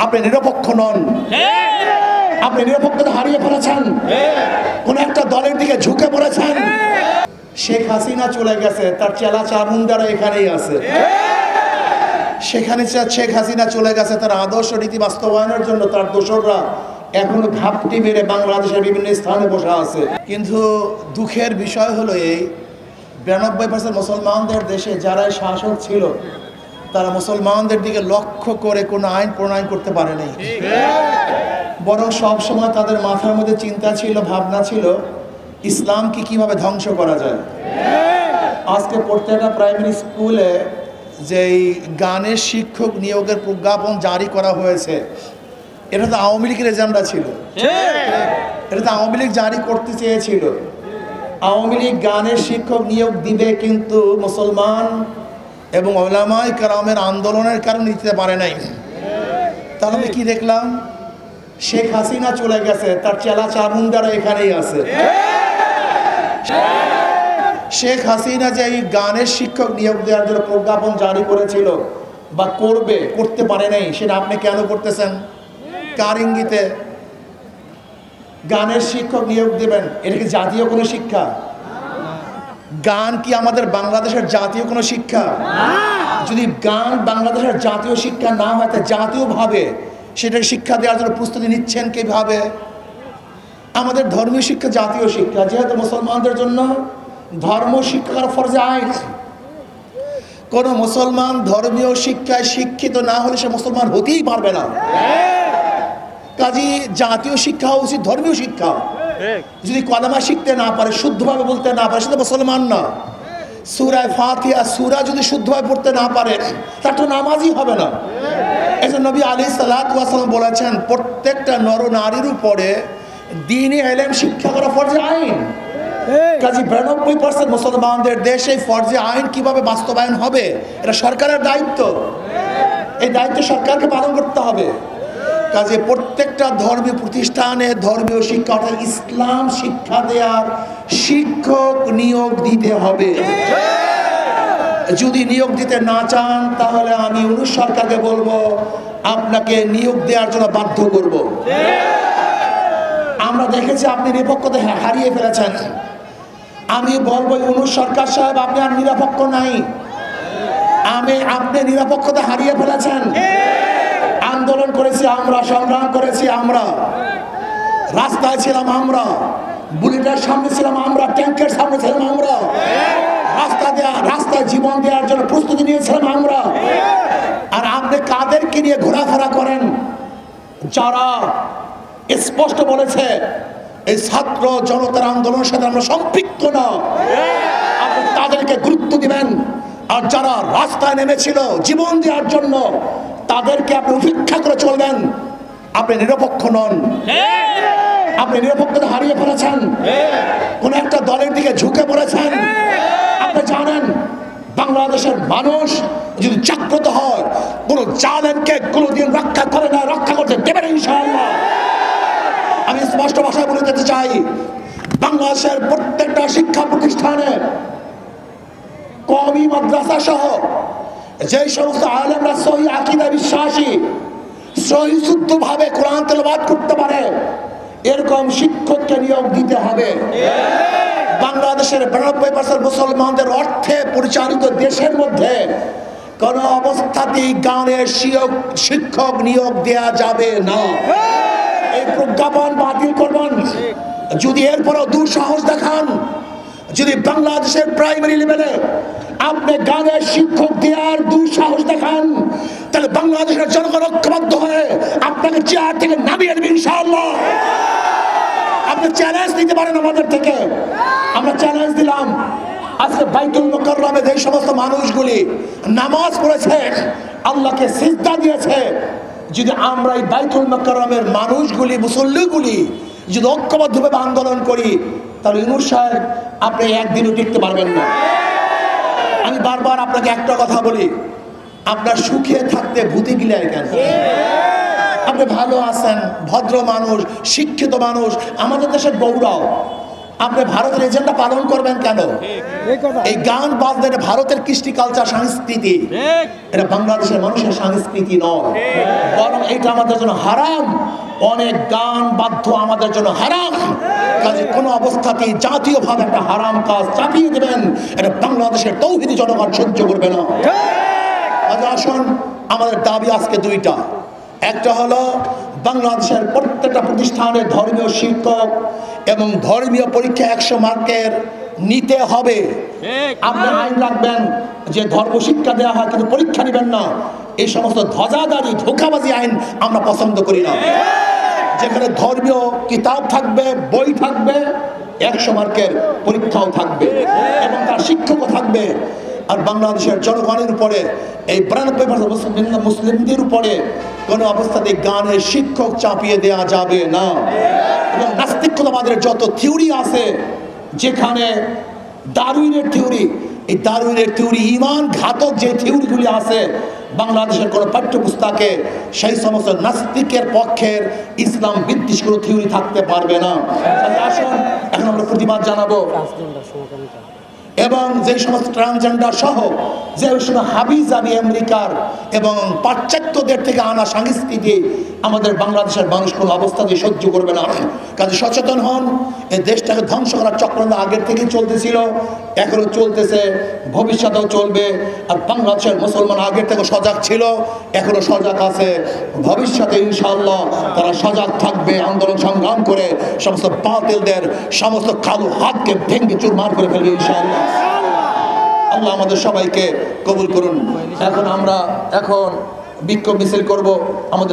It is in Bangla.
আপনি নিরপেক্ষ নন, আপনি নিরপেক্ষতা হারিয়ে ফেলেছেন, কোন একটা দলের দিকে ঝুঁকে পড়েছেন। শেখ হাসিনা চলে গেছে, তার চেলা চামুন্ডারা এখানেই আছে। সেখানে শেখ হাসিনা চলে গেছে, তার আদর্শ নীতি বাস্তবায়নের জন্য তার দোসররা এখনো ঘাপটি মেরে বাংলাদেশের বিভিন্ন স্থানে বসে আছে। কিন্তু দুঃখের বিষয় হলো এই 92% মুসলমানদের দেশে যারাই শাসক ছিল তারা মুসলমানদের দিকে লক্ষ্য করে কোনো আইন প্রণয়ন করতে পারেনি, বরং সবসময় তাদের মাথার মধ্যে চিন্তা ছিল, ভাবনা ছিল ইসলামকে কিভাবে ধ্বংস করা যায়। আজকে প্রত্যেকটা প্রাইমারি স্কুলে যেই গানের শিক্ষক নিয়োগের প্রজ্ঞাপন জারি করা হয়েছে, এটা তো আওয়ামী লীগের এজেন্ডা ছিল, এটা তো আওয়ামী লীগ জারি করতে চেয়েছিল। আওয়ামী লীগ গানের শিক্ষক নিয়োগ দিবে, কিন্তু মুসলমান এবং উলামায়ে কেরামের আন্দোলনের কারণে নিতে পারে নাই। তাহলে কি দেখলাম? শেখ হাসিনা চলে গেছে, তার চেলা চামুন্ডারা এখানেই আছে। শেখ হাসিনা যে এই গানের শিক্ষক নিয়োগ দেওয়ার জন্য প্রজ্ঞাপন জারি করেছিল বা করতে পারে নাই, সেটা আপনি কেন করতেছেন? কার ইঙ্গিতে গানের শিক্ষক নিয়োগ দেবেন? এটা কি জাতীয় কোনো শিক্ষা? গান কি আমাদের বাংলাদেশের জাতীয় কোনো শিক্ষা? যদি গান বাংলাদেশের জাতীয় শিক্ষা না হয়, তা জাতীয়ভাবে সেটাকে শিক্ষা দেওয়ার জন্য প্রস্তুতি নিচ্ছেন কিভাবে? আমাদের ধর্মীয় শিক্ষা জাতীয় শিক্ষা, যেহেতু মুসলমানদের জন্য ধর্ম শিক্ষার ফরজে আইন। কোন মুসলমান ধর্মীয় শিক্ষায় শিক্ষিত না হলে সে মুসলমান হতেই পারবে না। কাজী জাতীয় শিক্ষা উচিত ধর্মীয় শিক্ষা। যদি কলেমা শিখতে না পারে, শুদ্ধভাবে বলতে না পারে, সে তো মুসলমান না। সূরা ফাতিহা সূরা যদি শুদ্ধভাবে পড়তে না পারে, তার তো নামাজই হবে না। এই জন্য নবী আলাইহিস সালাতু ওয়াস সালাম বলেছেন, প্রত্যেকটা নর নারীর উপরে দ্বীনি ইলম শিক্ষা করা ফরজে আইন। কাজী 92% মুসলমানদের দেশে ফরজে আইন কিভাবে বাস্তবায়ন হবে, এটা সরকারের দায়িত্ব। এই দায়িত্ব সরকারকে পালন করতে হবে। কাজে প্রত্যেকটা ধর্মীয় প্রতিষ্ঠানে ধর্মীয় শিক্ষা অর্থাৎ ইসলাম শিক্ষা দেওয়ার শিক্ষক নিয়োগ দিতে হবে। যদি নিয়োগ দিতে না চান, তাহলে আমি সরকারকে বলবো আপনাকে নিয়োগ দেওয়ার জন্য বাধ্য করব। আমরা দেখেছি আপনি নিরপেক্ষতা হারিয়ে ফেলেছেন। আমি বলবো সরকার সাহেব, আপনি আর নিরপেক্ষ নাই। আপনি নিরপেক্ষতা হারিয়ে ফেলেছেন। আন্দোলন করেছি আমরা, সংগ্রাম করেছি আমরা, রাস্তায় ছিলাম আমরা, বুলেটের সামনে ছিলাম আমরা, ট্যাঙ্কের সামনে ছিলাম আমরা, রাস্তায় জীবন দেওয়ার জন্য প্রস্তুতি নিয়েছিলাম আমরা। আর আপনি কাদেরকে নিয়ে ঘোরাফেরা করেন? যারা স্পষ্ট বলেছে এই ছাত্র জনতার আন্দোলনের সাথে আমরা সম্পৃক্ত না, আপনি তাদেরকে গুরুত্ব দিবেন। আর যারা রাস্তায় নেমেছিল জীবন দেওয়ার জন্য, তাদেরকে আপনি উপেক্ষা করে চলবেন। আপনি নিরপেক্ষ নন, আপনি নিরপেক্ষতা হারিয়ে ফেলেছেন, কোন একটা দলের দিকে ঝুঁকে পড়েছেন। আপনি জানেন বাংলাদেশের মানুষ যদি জাগ্রত হয়, কোন জালেমকে কোনদিন রক্ষা করে না, রক্ষা করতে দেবেন ইনশাআল্লাহ। আমি স্পষ্ট ভাষায় বলে দিতে চাই, বাংলাদেশের প্রত্যেকটা শিক্ষা প্রতিষ্ঠানে, কওমি মাদ্রাসা সহ যে সমস্ত আলেমরা সহি আকীদা বিশ্বাসী, সহি শুদ্ধভাবে কোরআন তেলাওয়াত করতে পারে, এরকম শিক্ষককে নিয়োগ দিতে হবে। বাংলাদেশের 92% মুসলমানদের অর্থে পরিচালিত দেশের মধ্যে কোন অবস্থাতেই গানের শিক্ষক নিয়োগ দেয়া যাবে না। এই প্রজ্ঞাপন বাতিল করবেন। যদি এরপরও দুঃসাহস দেখান, যদি বাংলাদেশের প্রাইমারি লেভেলে আপনি গানের শিক্ষক দেওয়ার দুঃসাহস দেখান, তাহলে বাংলাদেশের জনগণ ঐক্যবদ্ধ হয়ে আপনাকে চেয়ার থেকে নামিয়ে দেবে ইনশাআল্লাহ। আপনি চ্যালেঞ্জ দিতে পারেন আমাদের থেকে, আমরা চ্যালেঞ্জ দিলাম। আজকে বাইতুল মুকাররমে যে সমস্ত মানুষগুলি নামাজ পড়েছে, আল্লাহকে সিজদা দিয়েছে, যদি আমরা এই বাইতুল মুকাররমের মানুষগুলি, মুসল্লিগুলি যদি ঐক্যবদ্ধভাবে আন্দোলন করি, তাহলে সাহেব আপনি একদিনও টিকতে পারবেন না। আমি বারবার আপনাকে একটা কথা বলি, আপনার সুখে থাকতে ভূতি গিলে কেন? আপনি ভালো আছেন, ভদ্র মানুষ, শিক্ষিত মানুষ, আমাদের দেশের বউরাও আপনি ভারতের এজেন্ডা পালন করবেন কেন? এই গান বাজনা ভারতের কৃষ্টি কালচার সংস্কৃতি, এটা বাংলাদেশের মানুষের সংস্কৃতি নয়, বরং এটা আমাদের জন্য হারাম। অনেক গান বাদ্য আমাদের জন্য হারাম। কাজে কোনো অবস্থাতেই জাতীয়ভাবে একটা হারাম কাজ চাপিয়ে দেবেন, এটা বাংলাদেশের তৌহিদি জনগণ সহ্য করবে না। আসুন, আমাদের দাবি আজকে দুইটা। একটা হলো বাংলাদেশের প্রত্যেকটা প্রতিষ্ঠানের ধর্মীয় শিক্ষক এবং ধর্মীয় পরীক্ষা 100 মার্কের নিতে হবে। আপনি আইন রাখবেন যে ধর্ম শিক্ষা দেওয়া হয় কিন্তু পরীক্ষা নেবেন না। এই সমস্ত ধ্বজাদারি ধোঁকাবাজি আইন আমরা পছন্দ করি না। যেখানে ধর্মীয় কিতাব থাকবে, বই থাকবে, 100 মার্কের পরীক্ষাও থাকবে এবং তার শিক্ষকও থাকবে। আর বাংলাদেশের জনগণের উপরে এই 92% মুসলিমদের উপরে কোনো অবস্থাতে গানের শিক্ষক চাপিয়ে দেওয়া যাবে না। এবং নাস্তিকতাবাদের যত থিওরি আছে, যেখানে ডারউইনের থিওরি, এই ডারউইনের থিওরি ইমান ঘাতক যে থিওরিগুলি আছে, বাংলাদেশের কোনো পাঠ্যপুস্তকে সেই সমস্ত নাস্তিকের পক্ষের ইসলাম বিদ্বেষী কোনো থিওরি থাকতে পারবে না। আসুন, এখন আমরা প্রতিবাদ জানাবো এবং যে সমস্ত ট্রান্সজেন্ডার সহ যে হাবিজাবি আমেরিকার এবং পাশ্চাত্যদের থেকে আনা সংস্কৃতি আমাদের বাংলাদেশের মানুষ কোনো অবস্থাতে সহ্য করবে না। কাজে সচেতন হন। এই দেশটাকে ধ্বংস করার চক্রান্ত আগের থেকেই চলতেছিল, এখনো চলতেছে, ভবিষ্যতেও চলবে। আর বাংলাদেশের মুসলমান আগের থেকে সজাগ ছিল, এখনো সজাগ আছে, ভবিষ্যতে ইনশাআল্লাহ তারা সজাগ থাকবে। আন্দোলন সংগ্রাম করে সমস্ত বাতিলদের সমস্ত কালো হাতকে ভেঙে চুরমার করে ফেলবে ইনশাআল্লাহ। আল্লাহ আমাদের সবাইকে কবুল করুন। এখন আমরা বিক্ষোভ মিছিল করব। আমাদের